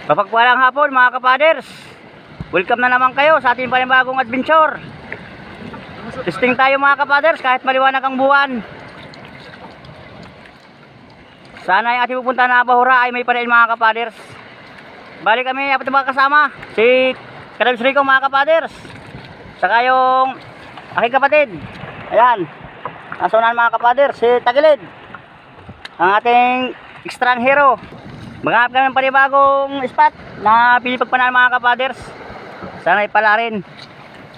Mapagpalang hapon mga kapaders. Welcome na naman kayo sa ating panibagong adventure. Testing tayo mga kapaders kahit maliwanag ang buwan. Sana yung ating pupunta na bahura ay may panain mga kapaders. Bali kami apat na mga kasama. Si Kadabs Rico mga kapaders. Saka yung aking kapatid. Ayan. Nasa unahan mga kapaders. Si Tagilid. Ang ating ekstranghero. Maghanap kami ng panibagong spot na pinipagpanaan mga kapaders. Sana ipala rin.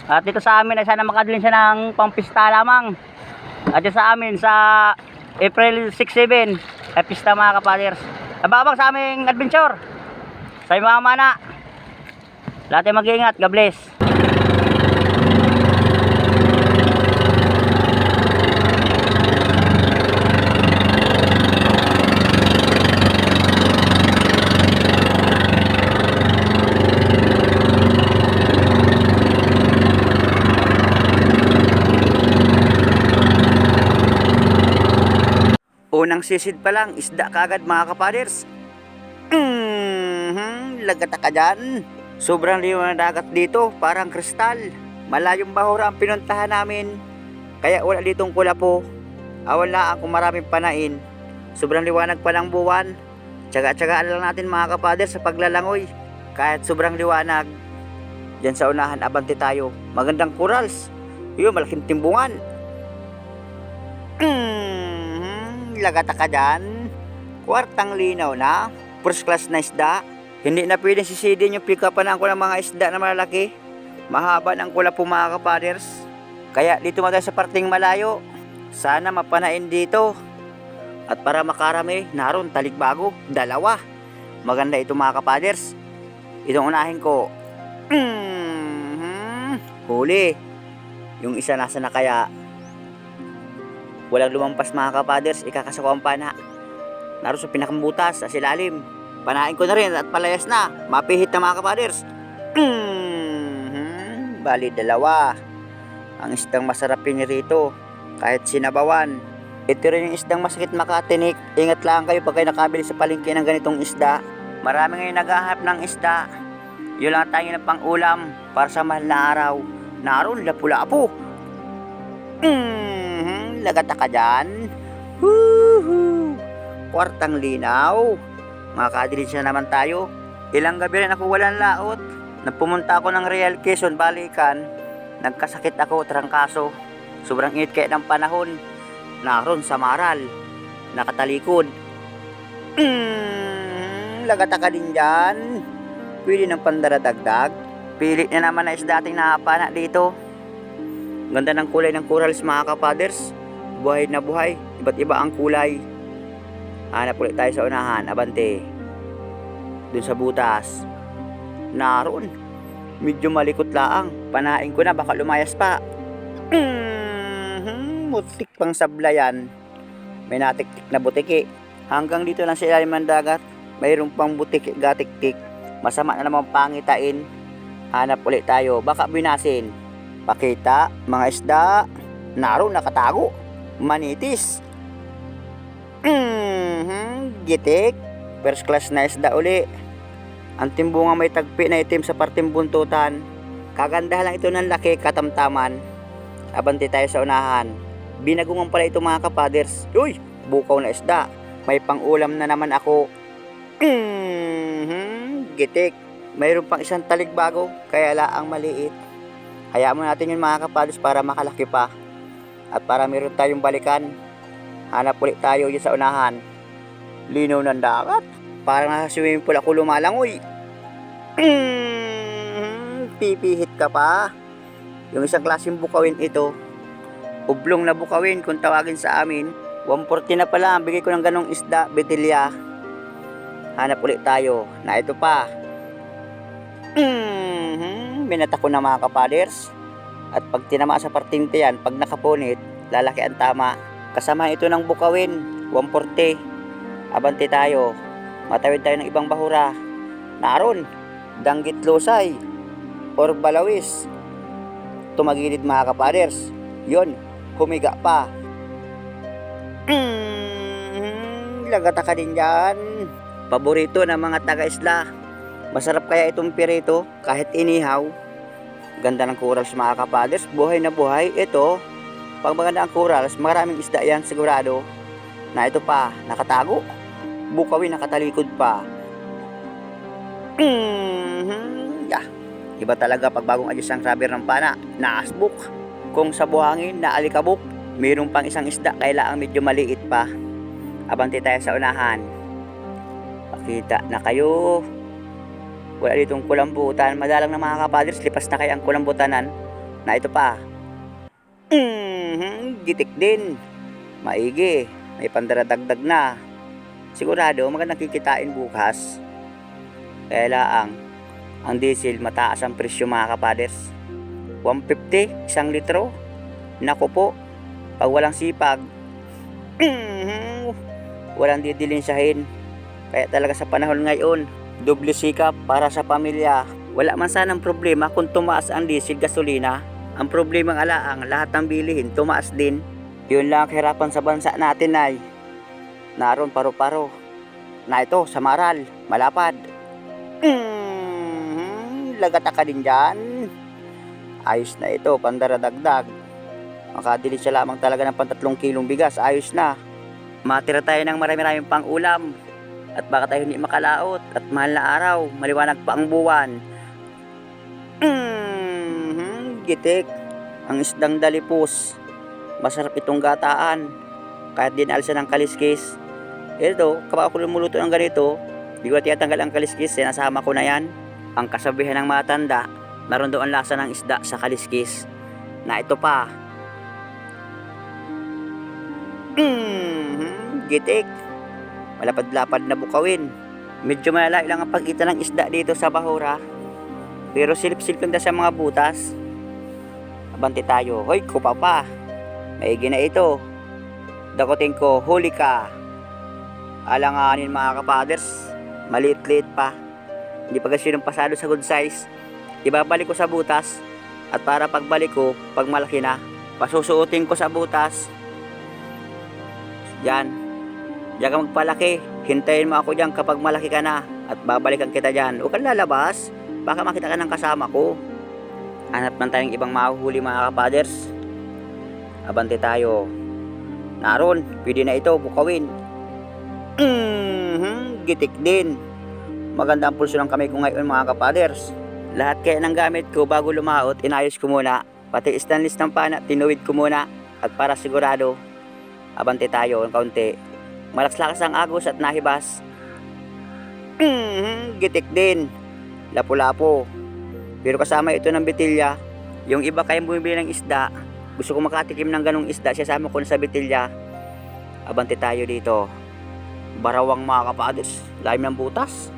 At dito sa amin ay sana makadalhin siya ng pampista lamang. At dito sa amin sa April 6-7 ay pista mga kapaders. Abang-abang sa aming adventure. Sa mga mana. Lahat ay mag-iingat. God bless. Unang sisid pa lang, isda kagad mga kapaders. Lagata ka dyan. Sobrang liwanag ng dagat dito, parang kristal. Malayong bahura ang pinuntahan namin. Kaya wala ditong kulapo. Wala kung maraming panain. Sobrang liwanag pa ng buwan. Tsaga-tsagaan lang natin mga kapaders sa paglalangoy. Kahit sobrang liwanag. Diyan sa unahan, abante tayo. Magandang corals. Yun, malaking timbungan. Lagata ka dyan. Kwartang linaw na. First class na isda. Hindi na pwedeng sisidin yung pikapan ko ng mga isda na malalaki. Mahaba ng kula po mga kapaders. Kaya dito matayo sa parting malayo. Sana mapanain dito. At para makarami, naroon talikbago. 2. Maganda ito mga kapaders. Itong unahin ko. Huli. Yung isa nasa na kaya. Walang lumampas mga kapaders, ikakasako ang pana. Naroon sa pinakambutas, sa silalim. Panain ko na rin at palayas na. Mapihit na mga kapaders. Bali 2. Ang isdang masarap pinirito. Kahit sinabawan. Ito rin yung isdang masakit makatinik. Ingat lang kayo pag kayo nakabili sa palengke ng ganitong isda. Marami ngayon naghahanap ng isda. Yun lang tayo ng pang-ulam para sa mahal na araw. Naroon, lapu-lapu. Lagata ka dyan. Woohoo! Kwartang linaw. Makakadilis na naman tayo. Ilang gabi rin ako walang laot. Nagpumunta ako ng Real Quezon, balikan. Nagkasakit ako, trangkaso. Sobrang init kaya ng panahon. Naroon sa Maral. Nakatalikod. Lagata ka din dyan. Pwede ng pandaradagdag. Pilit na naman na isda ating nakapana dito. Ganda ng kulay ng corals mga kapaders. Buhay na buhay, iba't iba ang kulay. Hanap ulit tayo sa unahan, abante. Dun sa butas. Naroon. Medyo malikot laang. Panain ko na, baka lumayas pa. Mutik pang sablayan. May natiktik na butiki. Hanggang dito lang sa ilalim ng dagat. Mayroon pang butiki, gatiktik. Masama na naman pangitain. Hanap ulit tayo, baka binasin. Pakita, mga isda. Naroon, nakatago. Manitis. Gitik. First class na isda uli. Ang timbungan may tagpi na itim sa parting buntutan. Kagandahan lang ito ng laki, katamtaman. Abante tayo sa unahan. Binagungan pala ito mga kapaders. Uy, bukaw na isda. May pang-ulam na naman ako. Gitik. Mayroon pang isang talikbago, kaya laang maliit. Hayaan mo natin yun mga kapaders para makalaki pa. At para meron tayong balikan. Hanap ulit tayo dyan sa unahan. Linaw ng dagat. Parang nasa swimming pool ako lumalangoy. Pipihit ka pa. Yung isang klaseng bukawin ito. Ublong na bukawin kung tawagin sa amin. 140 na pala ang bigay ko ng ganong isda, betilya. Hanap ulit tayo na ito pa. Binata ko na mga kapaders. At pag tinama sa parting tiyan, pag nakapunit, lalaki ang tama. Kasama ito ng bukawin, 140. Abante tayo. Matawid tayo ng ibang bahura. Naroon, danggit lusay or balawis. Tumagilid mga kapaders. Yon, humiga pa. Lagata ka din dyan. Paborito ng mga taga-isla. Masarap kaya itong pirito kahit inihaw. Ganda ng corals mga kapaders, buhay na buhay. Ito, pag maganda ang corals, maraming isda yan sigurado. Na ito pa, nakatago. Bukawin, nakatalikod pa. Yeah. Iba talaga pag bagong adjust ang rubber ng pana, naasbuk. Kung sa buhangin, naalikabok. Mayroon pang isang isda, kailangan medyo maliit pa. Abante tayo sa unahan. Pakita na kayo. Wala ditong kulambutan. Madalang na mga kapaders, lipas na kayo ang kulambutanan. Na ito pa. Gitik din. Maigi. May pandaradagdag na. Sigurado, magandang kikitain bukas. Kaya ang diesel, mataas ang presyo mga kapaders. 150, 1 litro. Naku po, pag walang sipag, walang didilinsyahin. Kaya talaga sa panahon ngayon, doble sikap para sa pamilya. Wala man sanang problema kung tumaas ang diesel, gasolina. Ang problema ng alaang, lahat ng bilihin tumaas din. Yun lang kahirapan sa bansa natin ay naroon paro-paro. Na ito, sa Maral, Malapad. Lagata ka din dyan. Ayos na ito, pandaradagdag. Makadili siya lamang talaga ng 3 kilong bigas, ayos na. Matira tayo ng marami-raming pang ulam. At baka tayo hindi makalaot. At mahal na araw, maliwanag pa ang buwan. Gitik. Ang isdang dalipus. Masarap itong gataan. Kahit dinalsa ng kaliskis. Ito, kapag ako lumuluto ng ganito, di ko tiyatanggal ang kaliskis, sinasama ko na yan. Ang kasabihan ng matanda, naroon doon ang lasa ng isda sa kaliskis. Na ito pa. Gitik. Malapad-lapad na bukawin. Medyo malalayo lang ang pagitan ng isda dito sa bahura. Pero silip-silip lang sa mga butas. Abante tayo. Hoy, kupa pa. Maigi na ito. Dakotin ko, huli ka. Alanganin mga kapaders. Maliit-liit pa. Hindi pa kasi yung pasado sa good size. Ibabalik ko sa butas. At para pagbalik ko, pag malaki na, pasusuotin ko sa butas. Yan. Diyan ka magpalaki. Hintayin mo ako dyan kapag malaki ka na. At babalikan kita dyan. Huwag kang lalabas. Baka makita ka ng kasama ko. Hanap man tayong ibang mahuhuli mga kapaders. Abante tayo. Naroon. Pwede na ito. Bukawin. Gitik din. Maganda ang pulso ng kamay ko ngayon mga kapaders. Lahat kaya ng gamit ko bago lumaot, inayos ko muna. Pati stainless ng pana, tinuwid ko muna. At para sigurado, abante tayo ng kaunti. Malakas-lakas ang agos at nahibas. Gitik din. Lapu-lapo. Pero kasama ito ng bitilya. Yung iba kayang bumibili ng isda. Gusto ko makatikim ng ganong isda, sasama ko na sa bitilya. Abante tayo dito. Barawang mga kapaders. Lalim ng butas.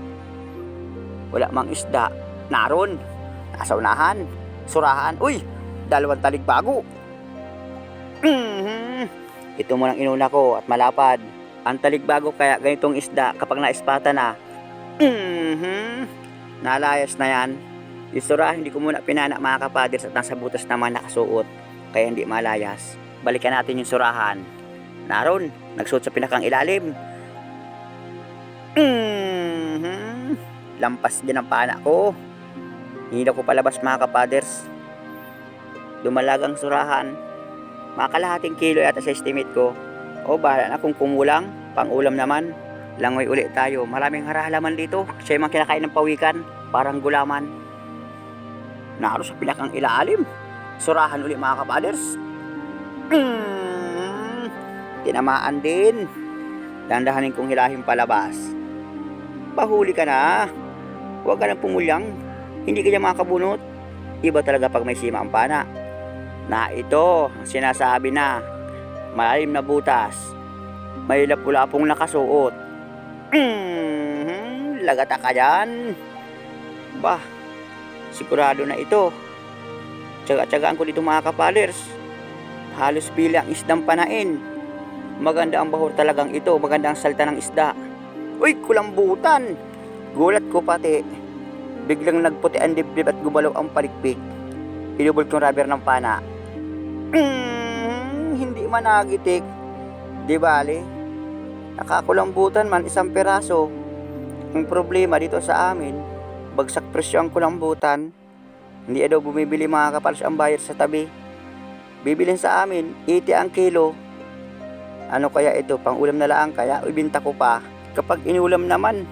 Wala mang isda. Naroon. Nasa unahan. Surahan. Uy! 2 taligbago. Ito mo nang inuna ko at malapad. Ang taligbago kaya ganitong isda kapag naispata na. Nalayas na yan. Yung surahan hindi ko muna pinana mga kapaders at nasa butas naman nakasuot. Kaya hindi malayas. Balikan natin yung surahan. Naroon. Nagsuot sa pinakang ilalim. Lampas din ang pana ko. Hindi ko palabas mga kapaders. Dumalagang surahan. Mga kalahating kilo yata sa estimate ko. O bahala na kung kumulang. Pang ulam naman. Langoy ulit tayo. Maraming harahalaman dito. Siya yung mga kinakain ng pawikan. Parang gulaman. Naroon sa pinakang ilalim. Surahan ulit mga kapaders. Tinamaan din. Dandahanin kong hilahin palabas. Pahuli ka na. Huwag ka nang pumulyang. Hindi ka niya makakabunot. Iba talaga pag may sima ang pana. Na ito, sinasabi na. Malalim na butas. May lapu-lapong nakasuot. Lagata ka dyan. Bah, sigurado na ito. Tsaga-tsagaan ko dito mga kapaders. Halos bilang isdang panain. Maganda ang bahur talagang ito. Maganda ang salta ng isda. Uy, kulambutan. Gulat ko pati. Biglang nagputi ang dibdib at gumalaw ang palikpik. Inubol kong rubber ng pana. Hindi man nagitik. Di bali. Nakakulambutan man 1 peraso. Ang problema dito sa amin, bagsak presyo ang kulambutan, hindi daw bumibili mga kapalos ang buyer sa tabi. Bibilin sa amin, 80 ang kilo. Ano kaya ito, pang ulam na lang kaya ibinta ko pa. Kapag inulam naman,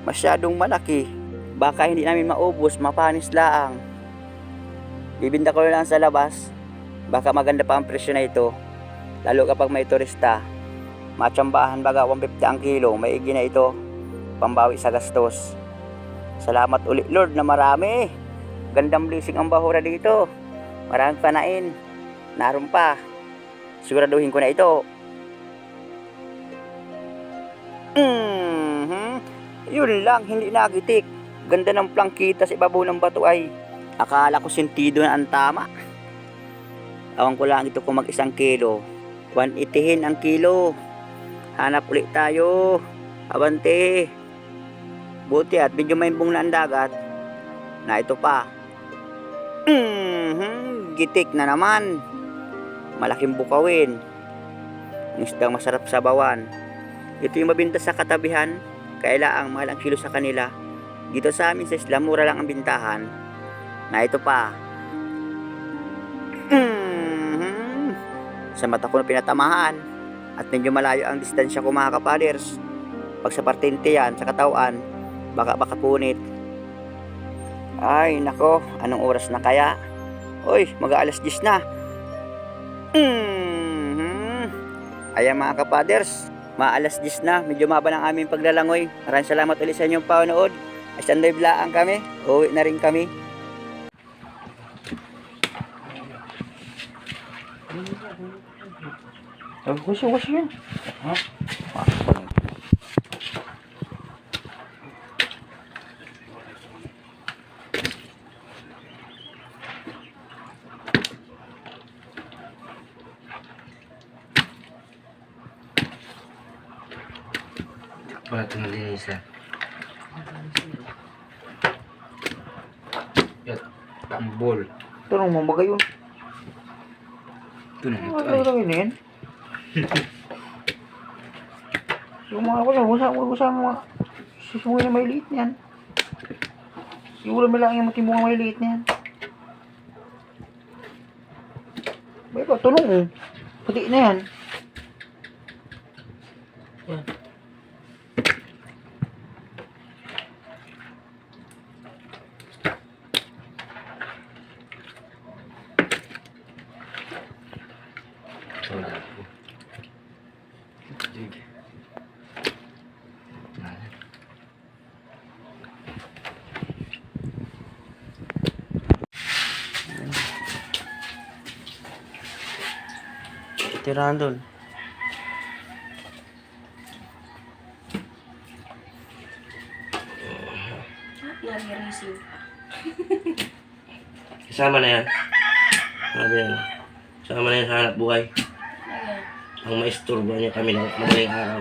masyadong malaki. Baka hindi namin maubos, mapanis laang. Bibinta ko lang sa labas, baka maganda pa ang presyo na ito. Lalo kapag may turista, matsambahan baga 150 ang kilo, maigi na ito, pambawi sa gastos. Salamat ulit Lord na marami. Gandang blessing ang bahura dito. Maraming panain. Naroon pa. Siguraduhin ko na ito. Yun lang, hindi nagitik. Ganda ng plangkita sa ibabaw ng bato ay. Akala ko sentido na ang tama. Awan ko lang ito kung mag 1 kilo. 180 ang kilo. Hanap ulit tayo. Abante. Buti at medyo maimbong na ang dagat. Na ito pa. Gitik na naman. Malaking bukawin. Ang isdang masarap sa bawan. Ito yung mabinta sa katabihan. Kailangan mahal ang kilo sa kanila. Dito sa amin sa isla, mura lang ang bintahan. Na ito pa. Sa mata ko na pinatamahan. At medyo malayo ang distansya ko mga kapaders. Pag sa partente yan, sa katawan, baka punit. Ay nako, anong oras na kaya? Oy, mag-aalas 10 na. Ayan mga kapaders, maalas 10 na. Medyo maba ng aming paglalangoy. Maraming salamat ulit sa inyong panonood. Ay sanday blaan kami. Uwi na rin kami. Wash yan. Ha? Para ito nalinisan. Yan. Ang ball. Tanong mo ba yun? Ito na ito Ano lang yun yan? Yung mga ko lang, usama mga susungan na may liit niyan. Yung ulam na lang yung matimbong may liit niyan. May ba, tulong mo. Puti na yan. Yan. Tirahan doon. Kasama na yan. Sabi yan. Kasama na yan sa hanap buhay. Ang maisturbo niya kami ng madaling araw.